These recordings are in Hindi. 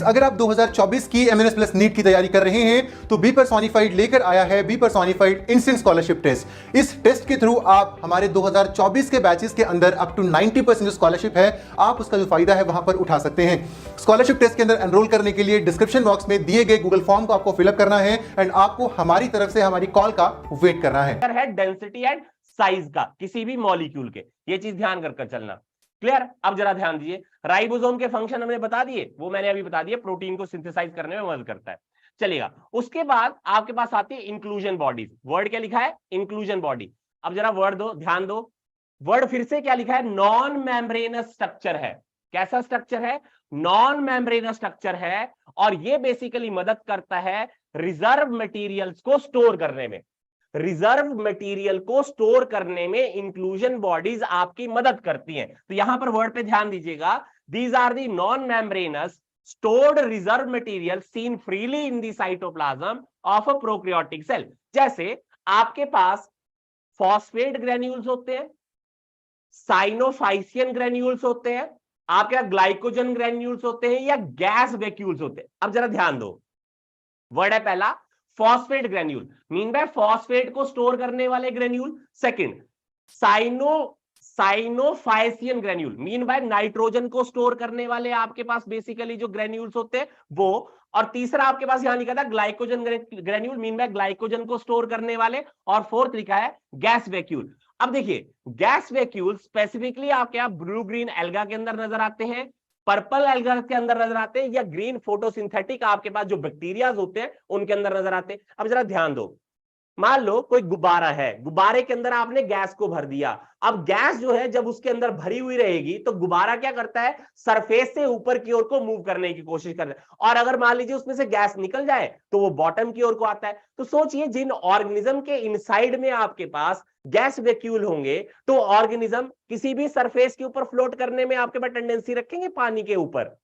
अगर आप 2024 की एमएनएस प्लस नीट की तैयारी कर रहे हैं तो बी पर्सोनिफाइड लेकर आया है be personified instant scholarship test. इस टेस्ट के थ्रू आप हमारे 2024 के बैचेस के अंदर अप टू 90% जो स्कॉलरशिप है आप उसका जो फायदा है वहां पर उठा सकते हैं। स्कॉलरशिप टेस्ट के अंदर एनरोल करने के लिए डिस्क्रिप्शन बॉक्स में दिए गए गूगल फॉर्म को आपको फिलअप करना है एंड आपको हमारी तरफ से हमारी कॉल का वेट करना है डेंसिटी एंड साइज का किसी भी मॉलिक्यूल के, ये चीज ध्यान कर चलना। क्लियर? अब जरा ध्यान दीजिए, राइबोसोम के फंक्शन हमने बता दिए, वो मैंने अभी बता दिए, प्रोटीन को सिंथेसाइज करने में मदद करता है। चलिएगा, उसके बाद आपके पास आती है इंक्लूजन बॉडीज। वर्ड क्या लिखा है? Inclusion body. अब जरा वर्ड दो, ध्यान दो, वर्ड फिर से क्या लिखा है? नॉन मेम्ब्रेनस स्ट्रक्चर है। कैसा स्ट्रक्चर है? नॉन मेम्ब्रेनस स्ट्रक्चर है, और ये बेसिकली मदद करता है रिजर्व मटेरियल्स को स्टोर करने में। रिजर्व मटेरियल को स्टोर करने में इंक्लूजन बॉडीज आपकी मदद करती हैं। तो यहां पर वर्ड पे ध्यान दीजिएगा, these are the non membranous stored reserve material seen freely in the cytoplasm of a prokaryotic cell. जैसे आपके पास फॉस्फेट ग्रेन्यूल्स होते हैं, साइनोफाइसियन ग्रेन्यूल्स होते हैं, आपके ग्लाइकोजन ग्रेन्यूल्स होते हैं, या गैस वैक्यूल्स होते हैं। अब जरा ध्यान दो, वर्ड है पहला phosphate granule, mean by phosphate को स्टोर करने वाले granule. Second, cyanophycean granule, mean by nitrogen को स्टोर करने वाले आपके पास बेसिकली जो ग्रेन्यूल्स होते हैं वो। और तीसरा आपके पास यहां लिखा था glycogen granule, mean by glycogen को स्टोर करने वाले। और फोर्थ लिखा है गैस वैक्यूल। अब देखिए, गैस वैक्यूल स्पेसिफिकली आपके यहां ब्लू ग्रीन एल्गा के अंदर नजर आते हैं, पर्पल एल्गा के अंदर नजर आते हैं, या ग्रीन फोटोसिंथेटिक आपके पास जो बैक्टीरिया होते हैं उनके अंदर नजर आते हैं। अब जरा ध्यान दो, मान लो कोई गुब्बारा है, गुब्बारे के अंदर आपने गैस को भर दिया। अब गैस जो है जब उसके अंदर भरी हुई रहेगी तो गुब्बारा क्या करता है? सरफेस से ऊपर की ओर को मूव करने की कोशिश करता है, और अगर मान लीजिए उसमें से गैस निकल जाए तो वो बॉटम की ओर को आता है। तो सोचिए, जिन ऑर्गेनिज्म के इनसाइड में आपके पास गैस वैक्यूल होंगे तो ऑर्गेनिज्म किसी भी सरफेस के ऊपर फ्लोट करने में आपके पास टेंडेंसी रखेंगे पानी के ऊपर।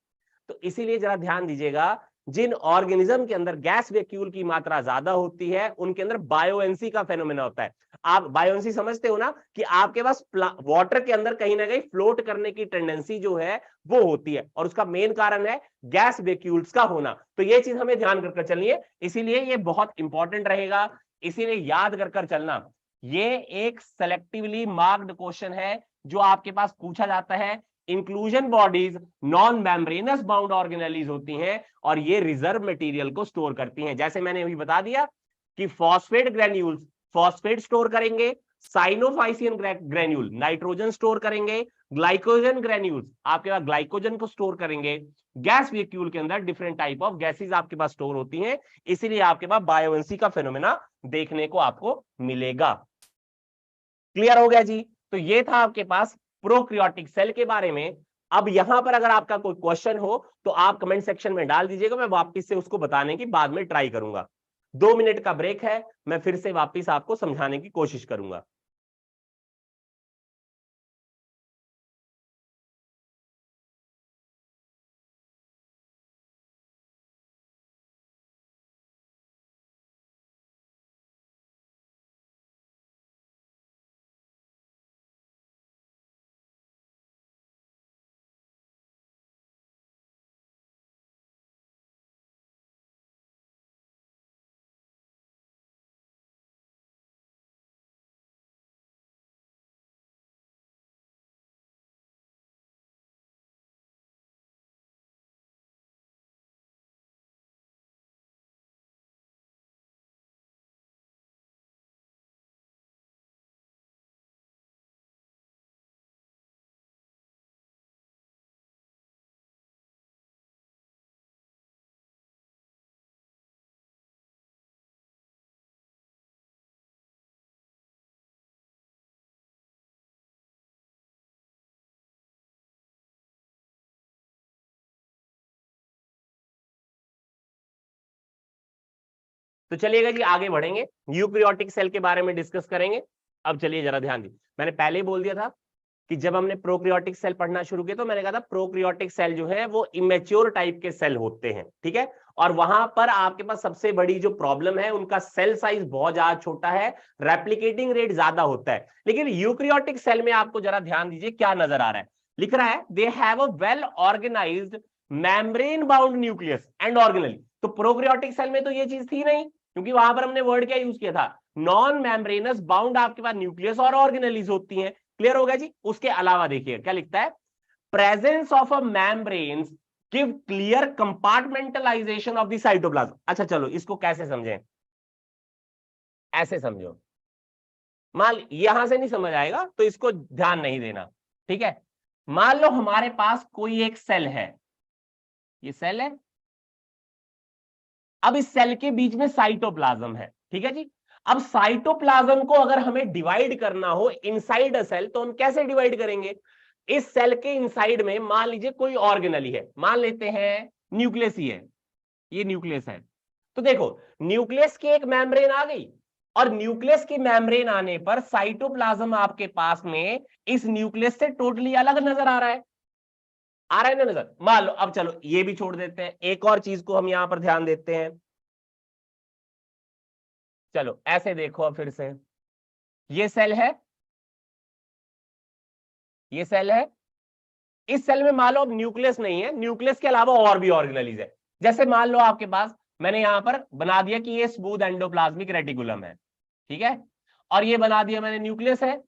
तो इसीलिए जरा ध्यान दीजिएगा, जिन ऑर्गेनिज्म के अंदर गैस वैक्यूल की मात्रा ज्यादा होती है उनके अंदर बायोएंसी का फेनोमेना होता है। आप बायोएंसी समझते हो ना, कि आपके पास वाटर के अंदर कहीं ना कहीं फ्लोट करने की टेंडेंसी जो है वो होती है, और उसका मेन कारण है गैस वैक्यूल्स का होना। तो ये चीज हमें ध्यान कर चलिए, इसीलिए ये बहुत इंपॉर्टेंट रहेगा, इसीलिए याद कर चलना। ये एक सेलेक्टिवली मार्क्ड क्वेश्चन है जो आपके पास पूछा जाता है। Inclusion bodies non membranes bound organelles होती हैं, और ये रिजर्व मटेरियल को स्टोर करती हैं। जैसे मैंने अभी बता दिया कि फॉस्फेट ग्रेन्यूल्स फॉस्फेट स्टोर करेंगे, साइनोफाइसियन ग्रेन्यूल नाइट्रोजन स्टोर करेंगे, ग्लाइकोजन ग्रेन्यूल्स आपके पास ग्लाइकोजन को स्टोर करेंगे। गैस वैक्यूल के अंदर डिफरेंट टाइप ऑफ गैसेस आपके पास स्टोर होती हैं, इसीलिए आपके पास बायोएंसी का फेनोमेना देखने को आपको मिलेगा। क्लियर हो गया जी? तो ये था आपके पास प्रोकैरियोटिक सेल के बारे में। अब यहां पर अगर आपका कोई क्वेश्चन हो तो आप कमेंट सेक्शन में डाल दीजिएगा, मैं वापस से उसको बताने की बाद में ट्राई करूंगा। 2 मिनट का ब्रेक है, मैं फिर से वापस आपको समझाने की कोशिश करूंगा। तो चलिएगा जी, आगे बढ़ेंगे, यूकैरियोटिक सेल के बारे में डिस्कस करेंगे। अब चलिए जरा ध्यान दीजिए, मैंने पहले ही बोल दिया था कि जब हमने प्रोकैरियोटिक सेल पढ़ना शुरू किया तो मैंने कहा था प्रोकैरियोटिक सेल जो है वो इमेच्योर टाइप के सेल होते हैं, ठीक है। और वहां पर आपके पास सबसे बड़ी जो प्रॉब्लम है, उनका सेल साइज बहुत ज्यादा छोटा है, रेप्लिकेटिंग रेट ज्यादा होता है। लेकिन यूकैरियोटिक सेल में आपको जरा ध्यान दीजिए क्या नजर आ रहा है, लिख रहा है they have a well organised membrane bound nucleus and organelle. तो प्रोकैरियोटिक सेल में तो ये चीज थी नहीं, क्योंकि वहां पर हमने वर्ड क्या यूज किया था, नॉन मेम्ब्रेनस बाउंड आपके पास न्यूक्लियस और ऑर्गेनेलीज होती हैं। क्लियर हो गया जी। उसके अलावा देखिए क्या लिखता है, presence of a membrane give clear compartmentalisation of the cytoplasm. अच्छा चलो इसको कैसे समझें, ऐसे समझो, मान यहां से नहीं समझ आएगा तो इसको ध्यान नहीं देना, ठीक है। मान लो हमारे पास कोई एक सेल है, ये सेल है, अब इस सेल के बीच में साइटोप्लाज्म है, ठीक है जी। अब साइटोप्लाज्म को अगर हमें डिवाइड करना हो इनसाइड अ सेल, तो हम कैसे डिवाइड करेंगे, इस सेल के इनसाइड में मान लीजिए कोई ऑर्गेनेली है, मान लेते हैं न्यूक्लियस ही है, ये न्यूक्लियस है। तो देखो न्यूक्लियस की एक मेम्ब्रेन आ गई, और न्यूक्लियस की मेम्ब्रेन आने पर साइटोप्लाज्म आपके पास में इस न्यूक्लियस से टोटली अलग नजर आ रहा है, आ रहा है ना नजर। मान लो, अब चलो ये भी छोड़ देते हैं, एक और चीज को हम यहां पर ध्यान देते हैं। चलो ऐसे देखो अब फिर से, ये सेल है, ये सेल है, इस सेल में मान लो अब न्यूक्लियस नहीं है, न्यूक्लियस के अलावा और भी ऑर्गेनेलीज है। जैसे मान लो आपके पास, मैंने यहां पर बना दिया कि ये स्मूथ एंडोप्लाज्मिक रेटिकुलम है, ठीक है, और ये बना दिया मैंने न्यूक्लियस है।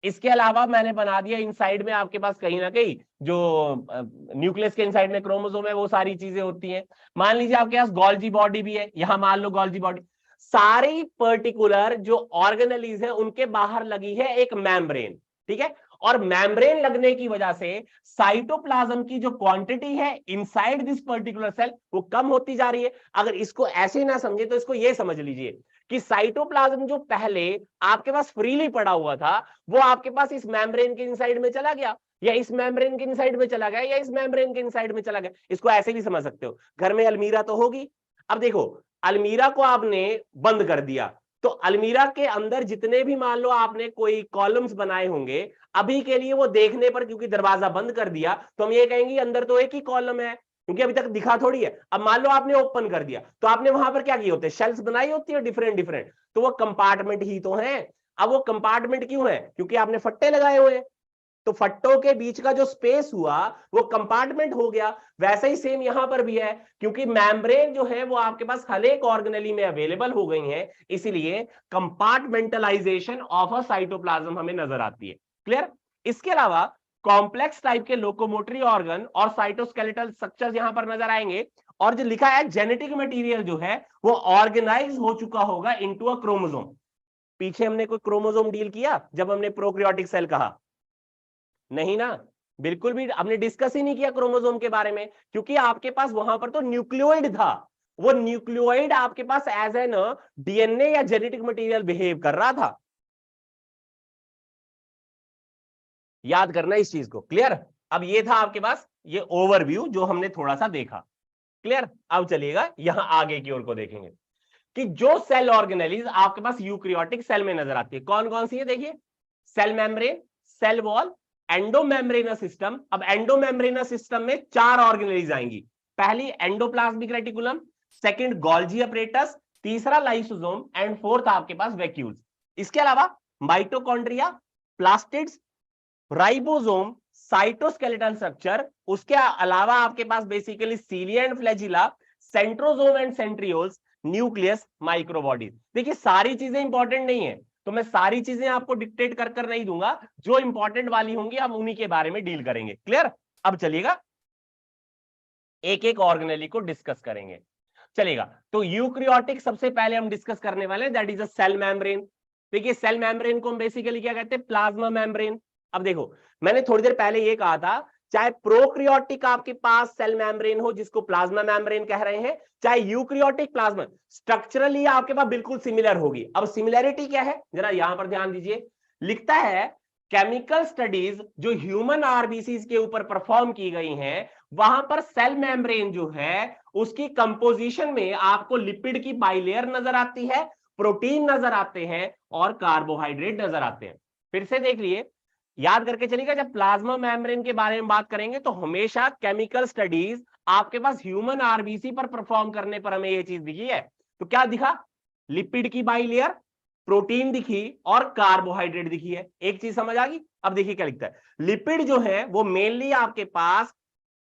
इसके अलावा मैंने बना दिया इनसाइड में आपके पास कहीं ना कहीं जो न्यूक्लियस के इनसाइड में क्रोमोसोम है, वो सारी चीजें होती हैं। मान लीजिए आपके पास गोल्जी बॉडी भी है, यहां मान लो गोल्जी बॉडी, सारी पर्टिकुलर जो ऑर्गेनेलीज है उनके बाहर लगी है एक मेम्ब्रेन, ठीक है। और मेम्ब्रेन लगने की वजह से साइटोप्लाज्म की जो क्वांटिटी है इनसाइड दिस पर्टिकुलर सेल वो कम होती जा रही है। अगर इसको ऐसे ना समझे तो इसको ये समझ लीजिए कि साइटोप्लाज्म जो पहले आपके पास फ्रीली पड़ा हुआ था, वो आपके पास इस मेम्ब्रेन के इनसाइड में चला गया, या इस मेम्ब्रेन के इनसाइड में चला गया, या इस मेम्ब्रेन के इनसाइड में चला गया। इसको ऐसे भी समझ सकते हो, घर में अलमीरा तो होगी, अब देखो अलमीरा को आपने बंद कर दिया, तो अलमीरा के अंदर जितने भी मान लो आपने कोई कॉलम्स बनाए होंगे, अभी के लिए वो देखने पर क्योंकि दरवाजा बंद कर दिया तो हम ये कहेंगे अंदर तो एक ही कॉलम है, क्योंकि अभी तक दिखा थोड़ी है। अब मान लो आपने ओपन कर दिया, तो आपने वहां पर क्या किए होते हैं, शेल्फ्स बनाई होती है डिफरेंट डिफरेंट, तो वो कंपार्टमेंट ही तो है। अब वो कंपार्टमेंट क्यों है, क्योंकि आपने फट्टे लगाए हुए हैं, तो फट्टों के बीच का जो स्पेस हुआ वो कंपार्टमेंट हो गया। वैसे ही सेम यहां पर भी है, क्योंकि मेम्ब्रेन जो है वो आपके पास हर एक ऑर्गेनेली में अवेलेबल हो गई है, इसीलिए कंपार्टमेंटलाइजेशन ऑफ अ साइटोप्लाज्म हमें नजर आती है। क्लियर। इसके अलावा कॉम्प्लेक्स टाइप के लोकोमोटरी ऑर्गन और साइटोस्केलेटल स्ट्रक्चर्स यहां पर नजर आएंगे, और जो लिखा है जेनेटिक मटेरियल जो है वो ऑर्गेनाइज हो चुका होगा इनटू अ क्रोमोसोम। पीछे हमने कोई क्रोमोसोम डील किया जब हमने प्रोकैरियोटिक सेल कहा, नहीं ना, बिल्कुल भी हमने डिस्कस ही नहीं किया क्रोमोसोम के बारे में, क्योंकि आपके पास वहां पर तो न्यूक्लियोइड था, वो न्यूक्लियोइड आपके पास एज एन डीएनए या जेनेटिक मटेरियल बिहेव कर रहा था। याद करना इस चीज को। क्लियर। अब ये था आपके पास ये ओवरव्यू जो हमने थोड़ा सा देखा। क्लियर। अब चलिएगा यहां आगे की ओर को देखेंगे कि जो सेल ऑर्गेनेलीज आपके पास यूक्रियोटिक सेल में नजर आती है कौन कौन सी है। देखिए, cell membrane, cell wall, endomembranous system. अब एंडोमेम्ब्रेनस सिस्टम में 4 ऑर्गेनेलीज आएंगी। पहली endoplasmic reticulum, second Golgi apparatus, तीसरा लाइसोसोम एंड फोर्थ आपके पास वैक्यूल्स। इसके अलावा mitochondria, plastids, ribosome, cytoskeletal structure, उसके अलावा आपके पास basically cilia and flagella, centrosome and centrioles, nucleus, microbodies. देखिए सारी चीजें इंपॉर्टेंट नहीं है, तो मैं सारी चीजें आपको डिक्टेट कर नहीं दूंगा, जो इंपॉर्टेंट वाली होंगी हम उन्हीं के बारे में डील करेंगे। क्लियर। अब चलिएगा एक एक ऑर्गेनेली को डिस्कस करेंगे। चलेगा, तो यूक्रियोटिक सबसे पहले हम डिस्कस करने वाले हैं, that is a cell membrane. देखिए सेल मेम्ब्रेन को हम बेसिकली क्या कहते हैं, प्लाज्मा मेम्ब्रेन। अब देखो मैंने थोड़ी देर पहले ये कहा था, चाहे प्रोक्रियोटिक आपके पास सेल मेम्ब्रेन हो जिसको प्लाज्मा मेम्ब्रेन कह रहे हैं, चाहे यूक्रियोटिक, प्लाज्मा स्ट्रक्चरली आपके पास बिल्कुल सिमिलर होगी। अब सिमिलरिटी क्या है जरा यहां पर ध्यान दीजिए, लिखता है केमिकल स्टडीज जो ह्यूमन आरबीसी के ऊपर परफॉर्म की गई हैं, वहां पर सेल मेम्ब्रेन जो है उसकी कंपोजिशन में आपको लिपिड की बाइलेयर नजर आती है, प्रोटीन नजर आते हैं और कार्बोहाइड्रेट नजर आते हैं। फिर से देख लिए, याद करके चलिएगा, जब प्लाज्मा मेम्ब्रेन के बारे में बात करेंगे तो हमेशा केमिकल स्टडीज आपके पास ह्यूमन आरबीसी पर परफॉर्म करने पर हमें यह चीज दिखी है। तो क्या दिखा, लिपिड की बाइलेयर, प्रोटीन दिखी और कार्बोहाइड्रेट दिखी है। एक चीज समझ आ गई। अब देखिए क्या लिखता है, लिपिड जो है वो मेनली आपके पास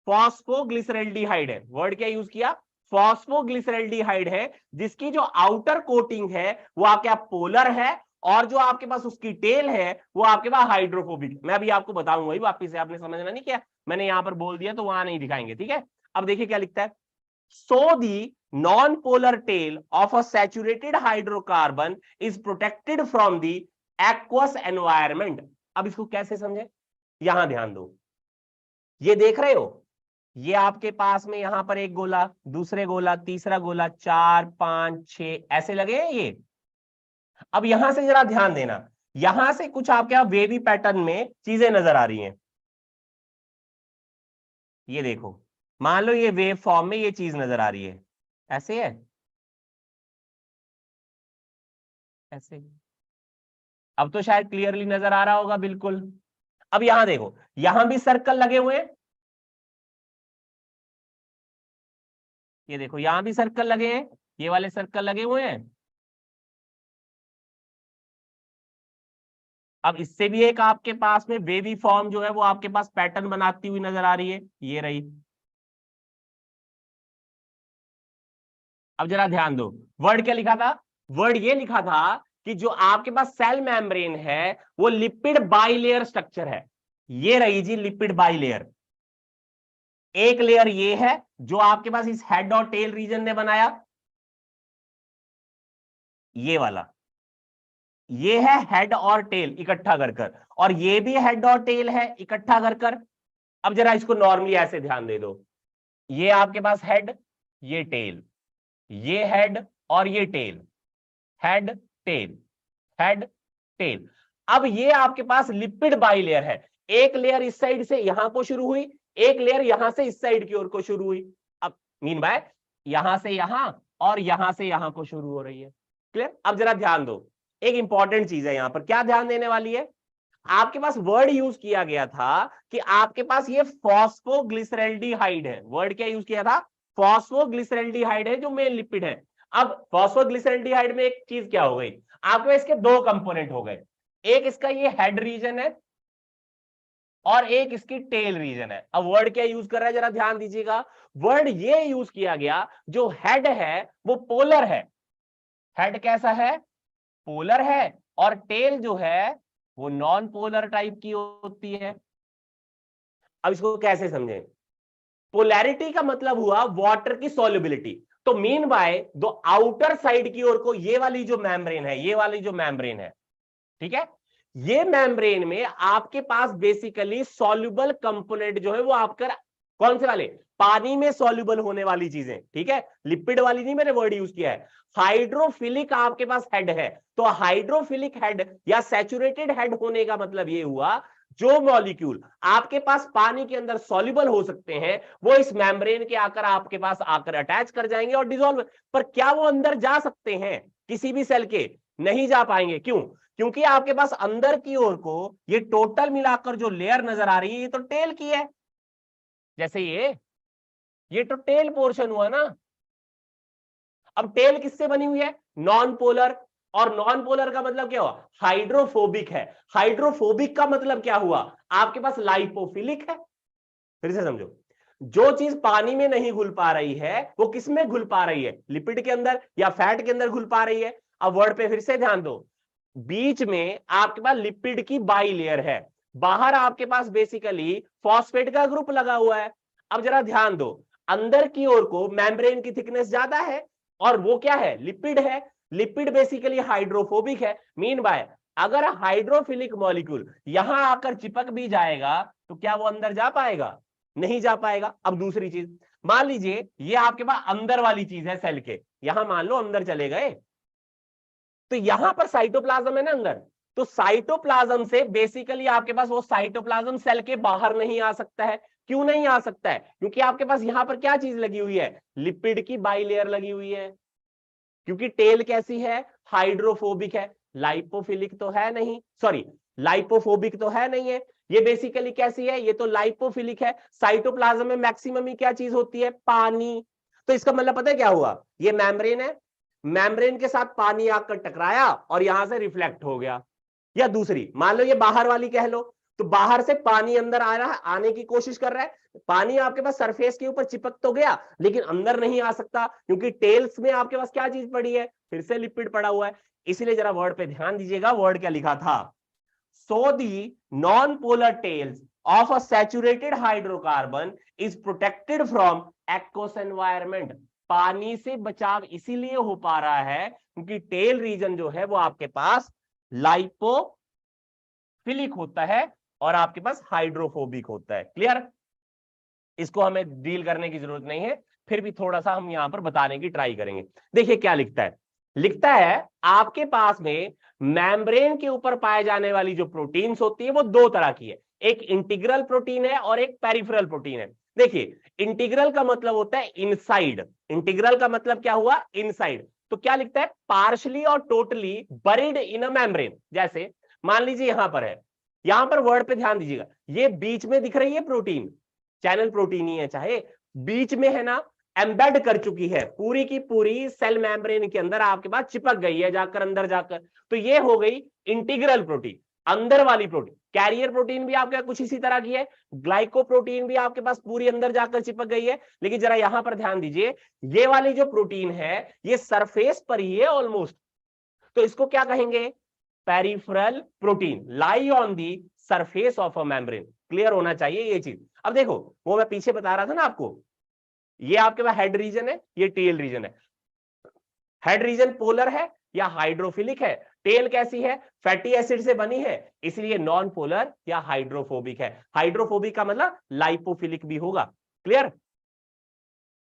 फॉस्फोग्लिसरल्डिहाइड है। वर्ड क्या यूज किया? फॉस्फोग्लिसरल्डिहाइड है, जिसकी जो आउटर कोटिंग है वो आपके पोलर है, और जो आपके पास उसकी टेल है वो आपके पास हाइड्रोफोबिक। मैं अभी आपको बताऊंगा ही वापिस से, आपने समझना नहीं किया, मैंने यहां पर बोल दिया तो वहां नहीं दिखाएंगे, ठीक है। अब देखिए क्या लिखता है, so the non polar tail of a saturated hydrocarbon is protected from the aqueous environment. अब इसको कैसे समझे, यहां ध्यान दो, ये देख रहे हो, ये आपके पास में यहां पर एक गोला, दूसरे गोला, तीसरा गोला, 4 5 6 ऐसे लगे हैं ये। अब यहां से जरा ध्यान देना, यहां से कुछ आपके यहां वेवी पैटर्न में चीजें नजर आ रही हैं। ये देखो, मान लो ये वेव फॉर्म में ये चीज नजर आ रही है, ऐसे है, ऐसे। अब तो शायद क्लियरली नजर आ रहा होगा, बिल्कुल। अब यहां देखो, यहां भी सर्कल लगे हुए हैं, ये देखो यहां भी सर्कल लगे हैं, ये वाले सर्कल लगे हुए हैं। अब इससे भी एक आपके पास में वेवी फॉर्म जो है वो आपके पास पैटर्न बनाती हुई नजर आ रही है, ये रही। अब जरा ध्यान दो, वर्ड क्या लिखा था, वर्ड ये लिखा था कि जो आपके पास सेल मेम्ब्रेन है वो लिपिड बाइलेयर स्ट्रक्चर है। ये रही जी लिपिड बाइलेयर। एक लेयर ये है जो आपके पास इस हेड और टेल रीजन ने बनाया, ये वाला, ये है हेड और टेल इकट्ठा कर, और ये भी हेड और टेल है इकट्ठा कर। अब जरा इसको नॉर्मली ऐसे ध्यान दे दो, ये आपके पास हेड, ये टेल, ये हेड और ये tail, head tail, head tail. अब ये आपके पास लिपिड बाइलेयर है, एक लेयर इस साइड से यहां को शुरू हुई, एक लेयर यहां से इस साइड की ओर को शुरू हुई। अब मीन बाय यहां से यहां और यहां से यहां को शुरू हो रही है, क्लियर। अब जरा ध्यान दो, एक इंपॉर्टेंट चीज है यहां पर, क्या ध्यान देने वाली है, आपके पास वर्ड यूज किया गया था कि आपके पास ये फॉस्फोग्लिसरल्डिहाइड है। वर्ड क्या यूज किया था, फॉस्फोग्लिसरल्डिहाइड है जो मेन लिपिड है। अब फॉस्फोग्लिसरल्डिहाइड में एक चीज क्या हो गई, आपके पास इसके दो कंपोनेंट हो गए, एक इसका ये हेड रीजन है और एक इसकी टेल रीजन है। अब वर्ड क्या यूज कर रहा है, जरा ध्यान दीजिएगा, वर्ड ये यूज किया गया, जो हेड है वो पोलर है, हेड कैसा है, पोलर है, और टेल जो है वो नॉन पोलर टाइप की होती है। अब इसको कैसे समझें, पोलैरिटी का मतलब हुआ वाटर की सॉल्युबिलिटी। तो मीन बाय दो आउटर साइड की ओर को ये वाली जो मेम्ब्रेन है, ये वाली जो मेम्ब्रेन है, ठीक है, ये मेम्ब्रेन में आपके पास बेसिकली सॉल्युबल कंपोनेंट जो है वो आपका कौन से वाले, पानी में सॉल्युबल होने वाली चीजें, ठीक है, लिपिड वाली नहीं मैंने वर्ड यूज किया है। हाइड्रोफिलिक आपके पास हेड है, तो हाइड्रोफिलिक हेड या सैचुरेटेड हेड होने का मतलब ये हुआ जो मॉलिक्यूल आपके पास पानी के अंदर सॉल्युबल हो सकते हैं वो इस मेम्ब्रेन के आकर आपके पास आकर अटैच कर जाएंगे और डिसॉल्व। पर क्या वो अंदर जा सकते हैं किसी भी सेल के, नहीं जा पाएंगे, क्यों, क्योंकि आपके पास अंदर की ओर को ये टोटल मिलाकर जो लेयर नजर आ रही है ये तो टेल की है, जैसे ये तो टेल पोर्शन हुआ ना। अब टेल किससे बनी हुई है, नॉन पोलर, और नॉन पोलर का मतलब क्या हुआ, हाइड्रोफोबिक है। हाइड्रोफोबिक का मतलब क्या हुआ, आपके पास लाइपोफिलिक है। फिर से समझो, जो चीज पानी में नहीं घुल पा रही है वो किस में घुल पा रही है, लिपिड के अंदर या फैट के अंदर घुल पा रही है। अब वर्ड पे फिर से ध्यान दो, बीच में आपके पास लिपिड की बाई लेयर है, बाहर आपके पास बेसिकली फॉस्फेट का ग्रुप लगा हुआ है। अब जरा ध्यान दो, अंदर की ओर को मेम्ब्रेन की थिकनेस ज्यादा है और वो क्या है, लिपिड है। लिपिड बेसिकली हाइड्रोफोबिक है, मीन बाय अगर हाइड्रोफिलिक मॉलिक्यूल यहां आकर चिपक भी जाएगा तो क्या वो अंदर जा पाएगा, नहीं जा पाएगा। अब दूसरी चीज, मान लीजिए ये आपके पास अंदर वाली चीज है सेल के, यहां मान लो अंदर चले गए, तो यहां पर साइटोप्लाज्म है ना अंदर, तो साइटोप्लाज्म से बेसिकली आपके पास वो साइटोप्लाज्म सेल के बाहर नहीं आ सकता है। क्यों नहीं आ सकता है, क्योंकि आपके पास यहां पर क्या चीज लगी हुई है, लिपिड की बाइलेयर लगी हुई है। क्योंकि टेल कैसी है, हाइड्रोफोबिक है, लाइपोफिलिक तो है नहीं, सॉरी लाइपोफोबिक तो है नहीं है, ये बेसिकली कैसी है, ये तो लाइपोफिलिक है। साइटोप्लाज्म में मैक्सिमम ही क्या चीज होती है, पानी। तो इसका मतलब पता है क्या हुआ, ये मेम्ब्रेन है, मेम्ब्रेन के साथ पानी आकर टकराया और यहां से रिफ्लेक्ट हो गया। या दूसरी मान लो ये बाहर वाली कह लो, तो बाहर से पानी अंदर आ रहा है, आने की कोशिश कर रहा है, पानी आपके पास सरफेस के ऊपर चिपक तो गया लेकिन अंदर नहीं आ सकता, क्योंकि टेल्स में आपके पास क्या चीज पड़ी है, फिर से लिपिड पड़ा हुआ है। इसलिए जरा वर्ड पे ध्यान दीजिएगा, वर्ड क्या लिखा था, so the non polar tails of a saturated hydrocarbon is protected from aqueous environment। पानी से बचाव इसीलिए हो पा रहा है क्योंकि टेल रीजन जो है वो आपके पास लाइपोफिलिक होता है और आपके पास हाइड्रोफोबिक होता है। क्लियर, इसको हमें डील करने की जरूरत नहीं है, फिर भी थोड़ा सा हम यहां पर बताने की ट्राई करेंगे। देखिए क्या लिखता है, लिखता है आपके पास में मेम्ब्रेन के ऊपर पाए जाने वाली जो प्रोटीन्स होती है वो दो तरह की है, एक इंटीग्रल प्रोटीन है और एक पेरिफेरल प्रोटीन है। देखिए इंटीग्रल का मतलब होता है इनसाइड, इंटीग्रल का मतलब क्या हुआ, इनसाइड। तो क्या लिखता है, पार्शली और totally buried in a membrane. जैसे मान लीजिए यहां पर है, यहां पर वर्ड पे ध्यान दीजिएगा, ये बीच में दिख रही है प्रोटीन, चैनल प्रोटीन ही है चाहे, बीच में है ना, एम्बेड कर चुकी है, पूरी की पूरी सेल मेम्ब्रेन के अंदर आपके पास चिपक गई है जाकर अंदर जाकर, तो ये हो गई इंटीग्रल प्रोटीन, अंदर वाली प्रोटीन। कैरियर प्रोटीन भी आपके कुछ इसी तरह की है, ग्लाइकोप्रोटीन भी आपके पास पूरी अंदर जाकर चिपक गई है। लेकिन जरा यहां पर ध्यान दीजिए, ये वाली जो प्रोटीन है ये सरफेस पर ही है ऑलमोस्ट, तो इसको क्या कहेंगे, peripheral protein, lie on the surface of a membrane. Clear होना चाहिए ये चीज। अब देखो वो मैं पीछे बता रहा था ना आपको, ये आपके पास हेड रीजन है, ये टेल रीजन है। हेड रीजन पोलर है या हाइड्रोफिलिक है, टेल कैसी है, फैटी एसिड से बनी है, इसलिए नॉन पोलर या हाइड्रोफोबिक है। हाइड्रोफोबिक का मतलब लाइपोफिलिक भी होगा। क्लियर,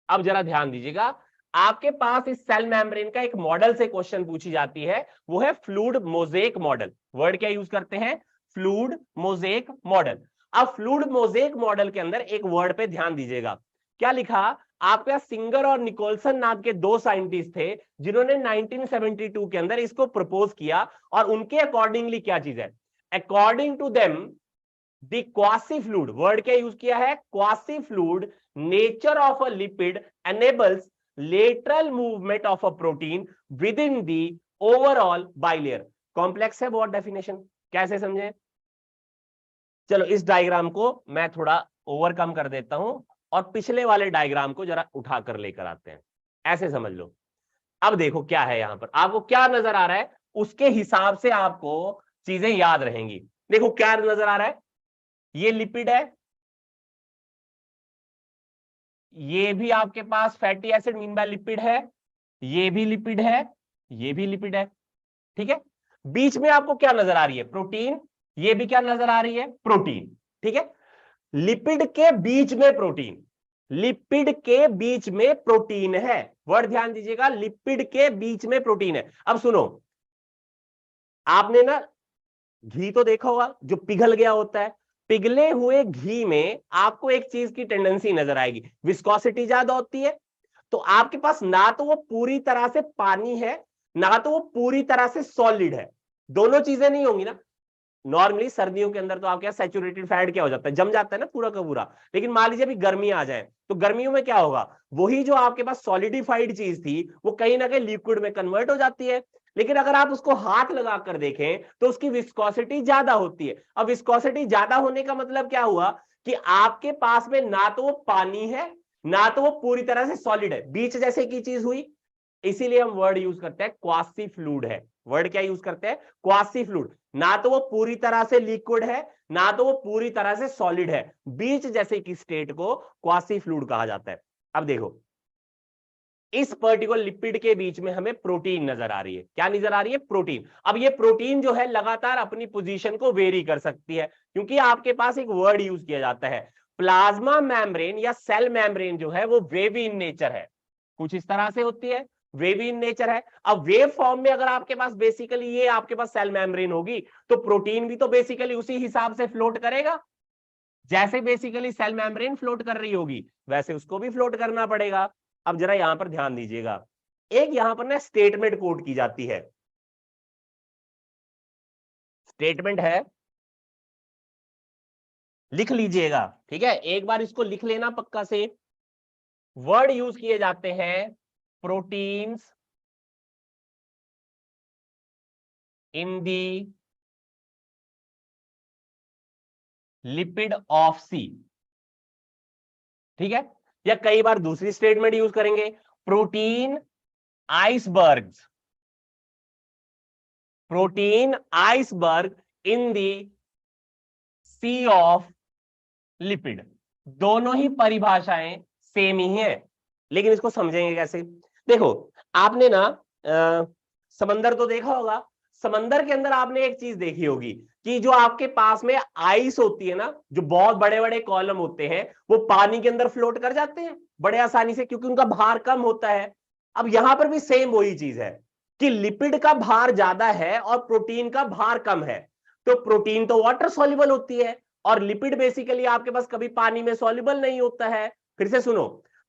अब जरा ध्यान दीजिएगा, आपके पास इस सेल मेम्ब्रेन का एक मॉडल से क्वेश्चन पूछी जाती है, वो है फ्लूइड मोजेक मॉडल। वर्ड क्या यूज करते हैं, फ्लूइड मोजेक मॉडल। अब फ्लूइड मोजेक मॉडल के अंदर एक वर्ड पे ध्यान दीजिएगा, क्या लिखा, आपके पास सिंगर और निकोलसन नाम के दो साइंटिस्ट थे जिन्होंने 1972 के अंदर इसको प्रपोज किया, और उनके अकॉर्डिंगली क्या चीज है, according to them the quasi fluid, word क्या यूज किया है, quasi fluid nature of a lipid enables lateral movement of a protein with in the overall bilayer. Complex है बहुत डेफिनेशन, कैसे समझे, चलो इस डायग्राम को मैं थोड़ा ओवरकम कर देता हूं और पिछले वाले डायग्राम को जरा उठाकर लेकर आते हैं, ऐसे समझ लो। अब देखो क्या है यहां पर, आपको क्या नजर आ रहा है, उसके हिसाब से आपको चीजें याद रहेंगी। देखो क्या नजर आ रहा है, ये लिपिड है, ये भी आपके पास fatty acid mean by lipid है, ये भी लिपिड है, ये भी लिपिड है। ठीक है, बीच में आपको क्या नजर आ रही है, प्रोटीन, ये भी क्या नजर आ रही है, प्रोटीन। ठीक है, लिपिड के बीच में प्रोटीन, लिपिड के बीच में प्रोटीन है, वर्ड ध्यान दीजिएगा, लिपिड के बीच में प्रोटीन है। अब सुनो, आपने ना घी तो देखा होगा जो पिघल गया होता है, पिघले हुए घी में आपको एक चीज की टेंडेंसी नजर आएगी, विस्कोसिटी ज्यादा होती है। तो आपके पास ना तो वो पूरी तरह से पानी है, ना तो वो पूरी तरह से सॉलिड है, दोनों चीजें नहीं होंगी ना। नॉर्मली सर्दियों के अंदर तो आपके सैचुरेटेड फैट क्या हो जाता है, जम जाता है ना पूरा का पूरा। लेकिन मान लीजिए अभी गर्मी आ जाए तो गर्मियों में क्या होगा, वही जो आपके पास सॉलिडिफाइड चीज थी वो कहीं ना कहीं लिक्विड में कन्वर्ट हो जाती है। लेकिन अगर आप उसको हाथ लगा कर देखें तो उसकी विस्कोसिटी ज्यादा होती है। अब विस्कोसिटी ज्यादा होने का मतलब क्या हुआ कि आपके पास में ना तो वो पानी है, ना तो वो पूरी तरह से सॉलिड है, बीच जैसे की चीज हुई। इसीलिए हम वर्ड यूज करते हैं क्वासी फ्लूइड है। वर्ड क्या यूज करते हैं, क्वासी फ्लूइड, ना तो वो पूरी तरह से लिक्विड है, ना तो वो पूरी तरह से सॉलिड है, बीच जैसे की स्टेट को क्वासी फ्लूइड कहा जाता है। अब देखो इस पर्टिकुलर लिपिड के बीच में हमें प्रोटीन नजर आ रही है, क्या नजर आ रही है, प्रोटीन। अब ये प्रोटीन जो है लगातार अपनी पोजीशन को वेरी कर सकती है, क्योंकि आपके पास एक वर्ड यूज किया जाता है, प्लाज्मा मेम्ब्रेन या सेल मेम्ब्रेन जो है वो वेवी इन नेचर है, कुछ इस तरह से होती है, वेवी इन नेचर है। अब वेव फॉर्म में अगर आपके पास बेसिकली ये आपके पास सेल मेम्ब्रेन होगी तो प्रोटीन भी तो बेसिकली उसी हिसाब से फ्लोट करेगा, जैसे बेसिकली सेल मेम्ब्रेन फ्लोट कर रही होगी वैसे उसको भी फ्लोट करना पड़ेगा। अब जरा यहां पर ध्यान दीजिएगा, एक यहां पर ना स्टेटमेंट कोट की जाती है, स्टेटमेंट है, लिख लीजिएगा। ठीक है, एक बार इसको लिख लेना पक्का से। वर्ड यूज किए जाते हैं proteins in the lipid of sea, ठीक है। या कई बार दूसरी स्टेटमेंट यूज करेंगे, protein icebergs, protein iceberg in the sea of lipid. दोनों ही परिभाषाएं सेम ही हैं, लेकिन इसको समझेंगे कैसे। देखो आपने ना समंदर तो देखा होगा, समंदर के अंदर आपने एक चीज देखी होगी कि जो आपके पास में आइस होती है ना, जो बहुत बड़े बड़े कॉलम होते हैं, वो पानी के अंदर फ्लोट कर जाते हैं बड़े आसानी से, क्योंकि उनका भार कम होता है। अब यहां पर भी सेम वही चीज है कि लिपिड का भार ज्यादा है और प्रोटीन का भार कम है। तो प्रोटीन तो वाटर सॉल्युबल होती है और लिपिड बेसिकली आपके पास कभी पानी में सॉल्युबल नहीं होता है। फिर से सुनो,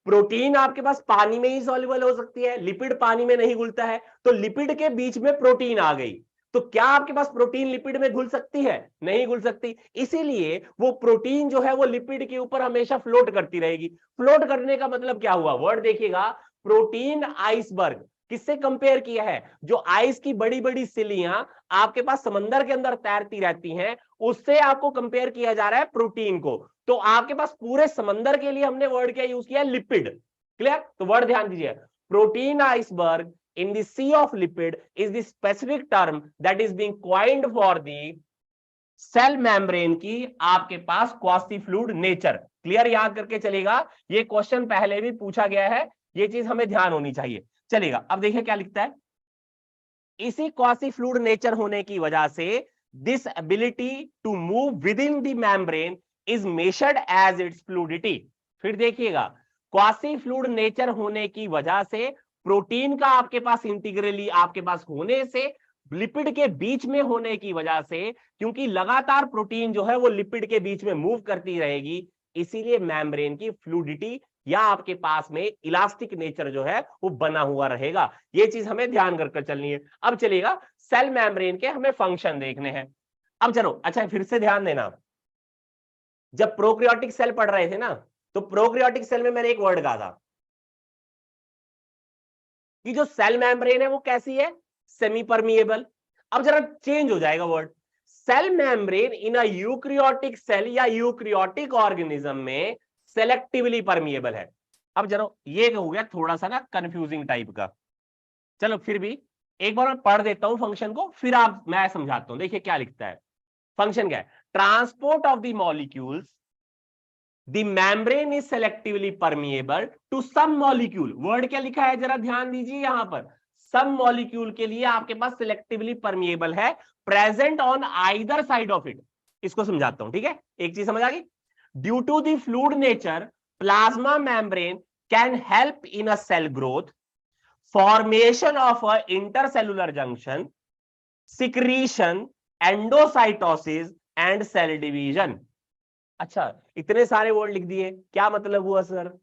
प्रोटीन आपके पास पानी में ही सॉल्युबल हो सकती है, लिपिड पानी में नहीं घुलता है। तो लिपिड के बीच में प्रोटीन आ गई, तो क्या आपके पास प्रोटीन लिपिड में घुल सकती है? नहीं घुल सकती। इसीलिए वो प्रोटीन जो है वो लिपिड के ऊपर हमेशा फ्लोट करती रहेगी। फ्लोट करने का मतलब क्या हुआ, वर्ड देखिएगा, प्रोटीन आइसबर्ग। किससे कंपेयर किया है? जो आइस की बड़ी बड़ी सिलियां आपके पास समंदर के अंदर तैरती रहती हैं, उससे आपको कंपेयर किया जा रहा है प्रोटीन को। तो आपके पास पूरे समंदर के लिए हमने वर्ड क्या यूज किया? लिपिड। क्लियर? तो वर्ड ध्यान दीजिए, protein iceberg in the sea of lipid is the specific term that is being coined for the cell membrane की आपके पास क्वासी फ्लूइड नेचर। क्लियर? याद करके चलेगा, ये क्वेश्चन पहले भी पूछा गया है, ये चीज हमें ध्यान होनी चाहिए। चलेगा, अब देखिए क्या लिखता है, इसी क्वासी फ्लूइड नेचर होने की वजह से this ability to move with in the membrane is measured as its fluidity. फिर देखिएगा, क्वासी फ्लूइड नेचर होने की वजह से, प्रोटीन का आपके पास इंटीग्रली आपके पास होने से, लिपिड के बीच में होने की वजह से, क्योंकि लगातार प्रोटीन जो है वो लिपिड के बीच में मूव करती रहेगी, इसीलिए मेम्ब्रेन की फ्लूइडिटी या आपके पास में इलास्टिक नेचर जो है वो बना हुआ रहेगा। ये चीज हमें ध्यान रखकर चलनी है। अब चलेगा, सेल मेम्ब्रेन के हमें फंक्शन देखने हैं। अब चलो, अच्छा फिर से ध्यान देना, जब प्रोकैरियोटिक सेल पढ़ रहे थे ना, तो प्रोकैरियोटिक सेल में मैंने एक वर्ड कहा था कि जो सेल मेम्ब्रेन है वो कैसी है? Semi permeable. अब जरा चेंज हो जाएगा word, cell membrane in a eukaryotic cell या यूकैरियोटिक ऑर्गेनिज्म में सेलेक्टिवली परमिएबल है। अब जरा ये हो गया थोड़ा सा ना कंफ्यूजिंग टाइप का। चलो फिर भी एक बार मैं पढ़ देता हूं फंक्शन को, फिर मैं समझाता हूं। देखिए क्या लिखता है, फंक्शन क्या है, transport of the molecules, the membrane is selectively permeable to some molecule. Word क्या लिखा है जरा ध्यान दीजिए, यहां पर सम मॉलिक्यूल के लिए आपके पास सिलेक्टिवली परमिएबल है, present on either side of it. इसको समझाता हूं, ठीक है, एक चीज समझ आ गई। Due to the fluid nature, plasma membrane can help in a cell growth, formation of a intercellular junction, secretion, endocytosis and cell division. अच्छा, इतने सारे वर्ड लिख दिए, क्या मतलब हुआ सर?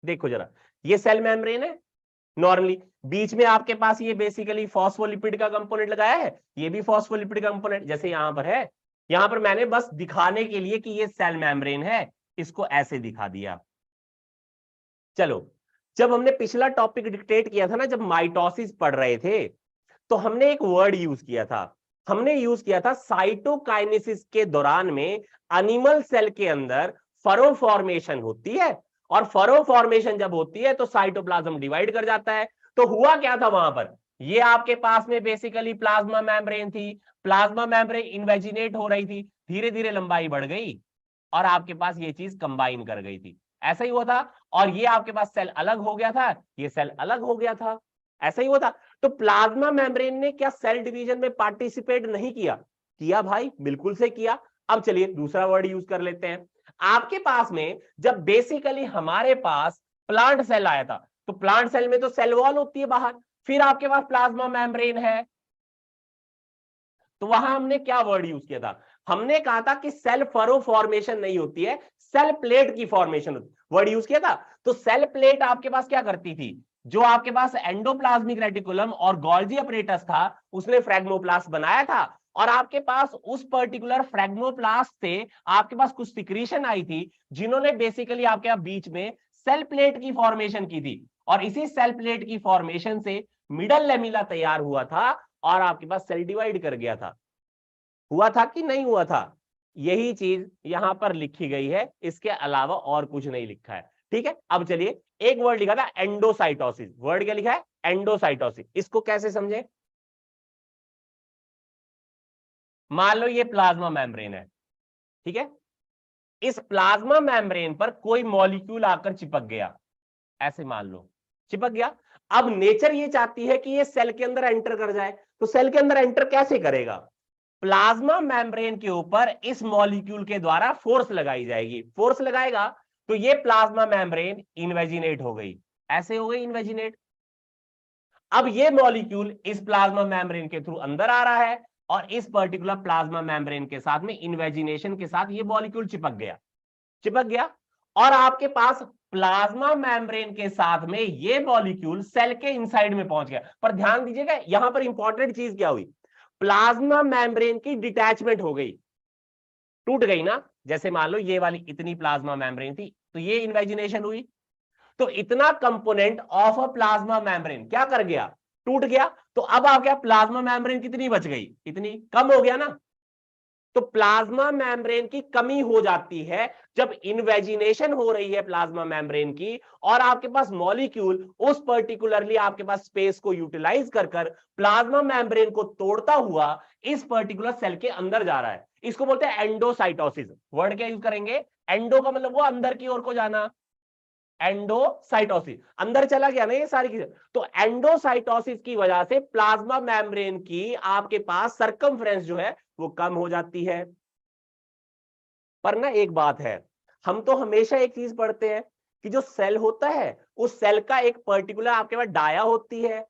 देखो जरा, ये सेल मेम्ब्रेन है नॉर्मली, बीच में आपके पास ये बेसिकली फॉस्फोलिपिड का कंपोनेंट लगाया है, ये भी फॉस्फोलिपिड का कंपोनेंट जैसे यहां पर है। यहां पर मैंने बस दिखाने के लिए कि ये सेल मेम्ब्रेन है, इसको ऐसे दिखा दिया। चलो, जब हमने पिछला टॉपिक डिक्टेट किया था ना, जब माइटोसिस पढ़ रहे थे, तो हमने एक वर्ड यूज किया था, हमने यूज किया था साइटोकाइनेसिस के दौरान में एनिमल सेल के अंदर फरो फॉर्मेशन होती है, और फरो फॉर्मेशन जब होती है तो साइटोप्लाज्म डिवाइड कर जाता है। तो हुआ क्या था वहां पर, ये आपके पास में बेसिकली प्लाज्मा मेम्ब्रेन थी, प्लाज्मा मेम्ब्रेन इन्वेजिनेट हो रही थी, धीरे धीरे लंबाई बढ़ गई और आपके पास ये चीज कंबाइन कर गई थी, ऐसा ही हुआ था। और ये आपके पास सेल अलग हो गया था, ये सेल अलग हो गया था, ऐसा ही हुआ था। तो प्लाज्मा मेम्ब्रेन ने क्या सेल डिवीजन में पार्टिसिपेट नहीं किया? किया भाई, बिल्कुल से किया। अब चलिए दूसरा वर्ड यूज कर लेते हैं। आपके पास में जब बेसिकली हमारे पास प्लांट सेल आया था, तो प्लांट सेल में तो सेल वॉल होती है बाहर, फिर आपके पास प्लाज्मा मेम्ब्रेन है, तो वहां हमने क्या वर्ड यूज किया था? हमने कहा था कि सेल फरो फॉर्मेशन नहीं होती है, सेल प्लेट की फॉर्मेशन होती, वर्ड यूज किया था। तो सेल प्लेट आपके पास क्या करती थी, जो आपके पास एंडोप्लाज्मिक रेटिकुलम और गोल्जी अपरेटस था, उसने फ्रैग्मोप्लास्ट बनाया था, और आपके पास उस पर्टिकुलर फ्रैग्मोप्लास्ट से आपके पास कुछ सिक्रीशन आई थी, जिन्होंने बेसिकली आपके बीच में सेल प्लेट की फॉर्मेशन की थी, और इसी सेल प्लेट की फॉर्मेशन से मिडल लेमिला तैयार हुआ था और आपके पास सेल डिवाइड कर गया था। हुआ था कि नहीं हुआ था? यही चीज यहां पर लिखी गई है, इसके अलावा और कुछ नहीं लिखा है। ठीक है, अब चलिए, एक वर्ड लिखा था एंडोसाइटोसिस, वर्ड क्या लिखा है? एंडोसाइटोसिस। इसको कैसे समझे? मान लो ये प्लाज्मा मेम्ब्रेन है, ठीक है, इस प्लाज्मा मेम्ब्रेन पर कोई मॉलिक्यूल आकर चिपक गया, ऐसे मान लो चिपक गया। अब नेचर ये चाहती है कि ये सेल के अंदर एंटर कर जाए, तो सेल के अंदर एंटर कैसे करेगा? प्लाज्मा मेम्ब्रेन के ऊपर इस मॉलिक्यूल के द्वारा फोर्स लगाई जाएगी, फोर्स लगाएगा तो ये प्लाज्मा मेम्ब्रेन इन्वेजिनेट हो गई, ऐसे हो गई इन्वेजिनेट। अब ये मॉलिक्यूल इस प्लाज्मा मेम्ब्रेन के थ्रू अंदर आ रहा है और इस पर्टिकुलर प्लाज्मा मेम्ब्रेन के साथ में इन्वेजिनेशन के साथ ये मॉलिक्यूल चिपक गया, चिपक गया, और आपके पास प्लाज्मा मेम्ब्रेन के साथ में ये मॉलिक्यूल सेल के इनसाइड में पहुंच गया। पर ध्यान दीजिएगा, यहां पर इंपॉर्टेंट चीज क्या हुई? प्लाज्मा मेम्ब्रेन की डिटैचमेंट हो गई, टूट गई ना। जैसे मान लो ये वाली इतनी प्लाज्मा मेम्ब्रेन थी, तो ये इन्वेजिनेशन हुई, तो इतना component of a plasma membrane क्या कर गया? टूट गया। तो अब आ गया प्लाज्मा मेम्ब्रेन कितनी बच गई? इतनी, कम हो गया ना। तो प्लाज्मा मेम्ब्रेन की कमी हो जाती है जब इन्वेजिनेशन हो रही है प्लाज्मा मेम्ब्रेन की, और आपके पास मॉलिक्यूल उस पर्टिकुलरली आपके पास स्पेस को यूटिलाइज कर प्लाज्मा मेम्ब्रेन को तोड़ता हुआ इस पर्टिकुलर सेल के अंदर जा रहा है। इसको बोलते हैं एंडोसाइटोसिस। वर्ड क्या यूज करेंगे? एंडो का मतलब वो अंदर की ओर को जाना, एंडोसाइटोसिस, अंदर चला गया ना ये सारी चीजें। तो एंडोसाइटोसिस की वजह से प्लाज्मा मेम्ब्रेन की आपके पास सरकमफ्रेंस जो है वो कम हो जाती है। पर ना एक बात है, हम तो हमेशा एक चीज पढ़ते हैं कि जो सेल होता है उस सेल का एक पर्टिकुलर आपके पास डाया होती है।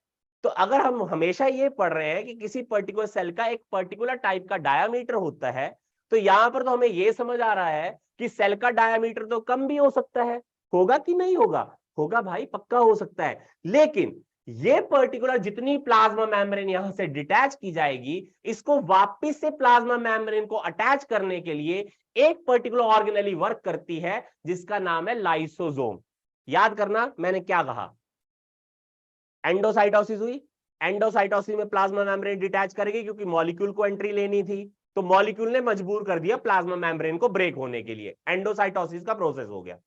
तो अगर हम हमेशा ये पढ़ रहे हैं कि किसी पर्टिकुलर सेल का एक पर्टिकुलर टाइप का डायामीटर होता है, तो यहां पर तो हमें यह समझ आ रहा है कि सेल का डायामीटर तो कम भी हो सकता है। होगा कि नहीं होगा? होगा भाई, पक्का हो सकता है। लेकिन ये पर्टिकुलर जितनी प्लाज्मा मेम्ब्रेन यहां से डिटैच की जाएगी, इसको वापस से प्लाज्मा मेम्ब्रेन को अटैच करने के लिए एक पर्टिकुलर ऑर्गेनेली वर्क करती है जिसका नाम है लाइसोसोम। याद करना मैंने क्या कहा? एंडोसाइटोसिस हुई, एंडोसाइटोसिस में प्लाज्मा मेम्ब्रेन डिटैच करेगी क्योंकि मॉलिक्यूल को एंट्री लेनी थी, तो मॉलिक्यूल ने मजबूर कर दिया प्लाज्मा मेम्ब्रेन को ब्रेक होने के लिए, एंडोसाइटोसिस का प्रोसेस हो गया।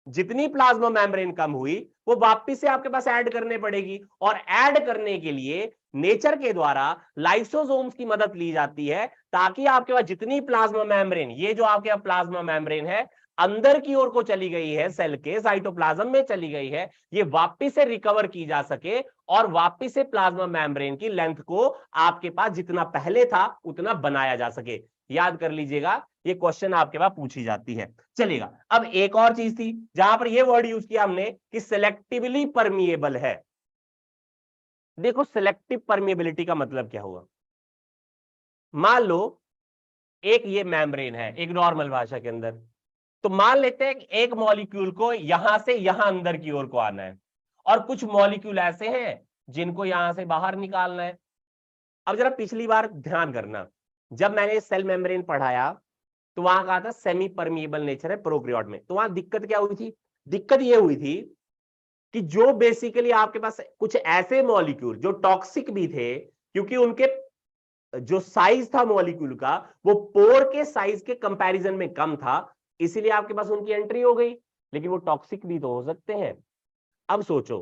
जितनी प्लाज्मा मेम्ब्रेन कम हुई वो वापस से आपके पास ऐड करने पड़ेगी, और ऐड करने के लिए नेचर के द्वारा लाइसोसोम्स की मदद ली जाती है, ताकि आपके पास जितनी प्लाज्मा मेम्ब्रेन, ये जो आपके पास प्लाज्मा मेम्ब्रेन है अंदर की ओर को चली गई है, सेल के साइटोप्लाज्म में चली गई है, ये वापस से रिकवर की जा सके और वापस से प्लाज्मा मेम्ब्रेन की लेंथ को आपके पास जितना पहले था उतना बनाया जा सके। याद कर लीजिएगा, ये क्वेश्चन आपके पास पूछी जाती है। चलेगा, अब एक और चीज थी जहां पर ये वर्ड यूज किया हमने कि सिलेक्टिवली परमिएबल है। देखो सिलेक्टिव परमिएबिलिटी का मतलब क्या हुआ? मान लो एक ये मेम्ब्रेन है एक नॉर्मल भाषा के अंदर, तो मान लेते हैं एक मॉलिक्यूल को यहां से यहां अंदर की ओर को आना है, और कुछ मॉलिक्यूल ऐसे हैं जिनको यहां से बाहर निकालना है। अब जरा पिछली बार ध्यान करना, जब मैंने सेल मेम्ब्रेन पढ़ाया तो वहां कहा था सेमी परमिएबल नेचर है प्रोकैरियोट में। तो वहां दिक्कत क्या हुई थी? दिक्कत ये हुई थी कि जो बेसिकली आपके पास कुछ ऐसे मॉलिक्यूल जो टॉक्सिक भी थे, क्योंकि उनके जो साइज था मॉलिक्यूल का वो पोर के साइज के कंपैरिजन में कम था, इसीलिए आपके पास उनकी एंट्री हो गई, लेकिन वो टॉक्सिक भी तो हो सकते हैं। अब सोचो,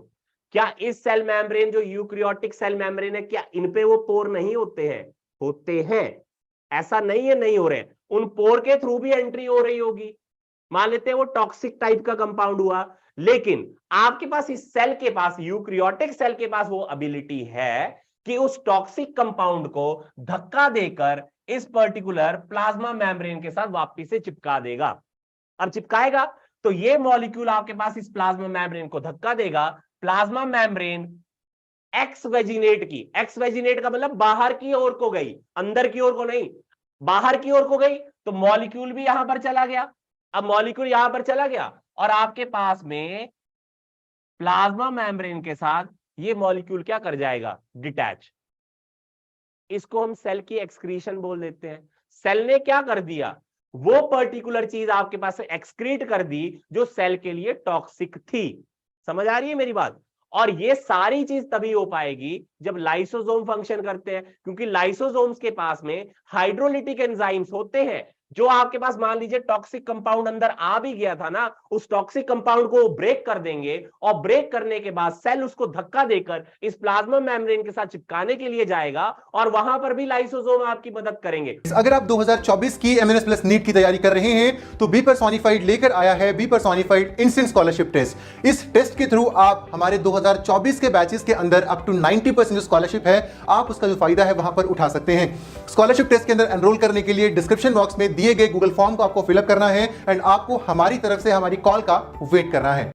क्या इस सेल मेम्ब्रेन जो यूकैरियोटिक सेल मेम्ब्रेन है, क्या इन पे वो पोर नहीं होते हैं? होते हैं, ऐसा नहीं है नहीं हो रहे, उन पोर के थ्रू भी एंट्री हो रही होगी। मान लेते हैं वो टॉक्सिक टाइप का कंपाउंड हुआ, लेकिन आपके पास इस सेल के पास, यूकैरियोटिक सेल के पास वो एबिलिटी है कि उस टॉक्सिक कंपाउंड को धक्का देकर इस पर्टिकुलर प्लाज्मा मेम्ब्रेन के साथ वापस से चिपका देगा। अब चिपकाएगा तो ये मॉलिक्यूल आपके पास इस प्लाज्मा मेम्ब्रेन को धक्का देगा, प्लाज्मा मेम्ब्रेन एक्स वेजिनेट की, एक्स वेजिनेट का मतलब बाहर की ओर को गई, अंदर की ओर को नहीं, बाहर की ओर को गई, तो मॉलिक्यूल भी यहां पर चला गया। अब मॉलिक्यूल यहां पर चला गया और आपके पास में प्लाज्मा मेम्ब्रेन के साथ ये मॉलिक्यूल क्या कर जाएगा? डिटैच। इसको हम सेल की एक्सक्रीशन बोल देते हैं। सेल ने क्या कर दिया? वो पर्टिकुलर चीज आपके पास एक्सक्रीट कर दी जो सेल के लिए टॉक्सिक थी। समझ आ रही है मेरी बात? और ये सारी चीज तभी हो पाएगी जब लाइसोसोम फंक्शन करते हैं, क्योंकि लाइसोसोम्स के पास में हाइड्रोलिटिक एंजाइम्स होते हैं। जो आपके पास मान लीजिए टॉक्सिक कंपाउंड अंदर आ भी गया था ना, उस टॉक्सिक कंपाउंड को ब्रेक कर देंगे और ब्रेक करने के बाद सेल उसको धक्का देकर इस प्लाज्मा मेम्ब्रेन के साथ चिपकाने के लिए जाएगा और वहां पर भी लाइसोसोम आपकी मदद करेंगे। अगर आप 2024 की एमएनएस प्लस नीट की तैयारी कर रहे हैं तो बी पर्सोनिफाइड लेकर आया है be personified instant scholarship test. इस टेस्ट के थ्रू आप हमारे 2024 के बैचेस के अंदर अप टू 90% जो स्कॉलरशिप है, आप उसका जो फायदा है वहां पर उठा सकते हैं। स्कॉलरशिप टेस्ट के अंदर एनरोल करने के लिए डिस्क्रिप्शन बॉक्स में दिए गए गूगल फॉर्म को आपको फिलअप करना है एंड आपको हमारी तरफ से हमारी कॉल का वेट करना है।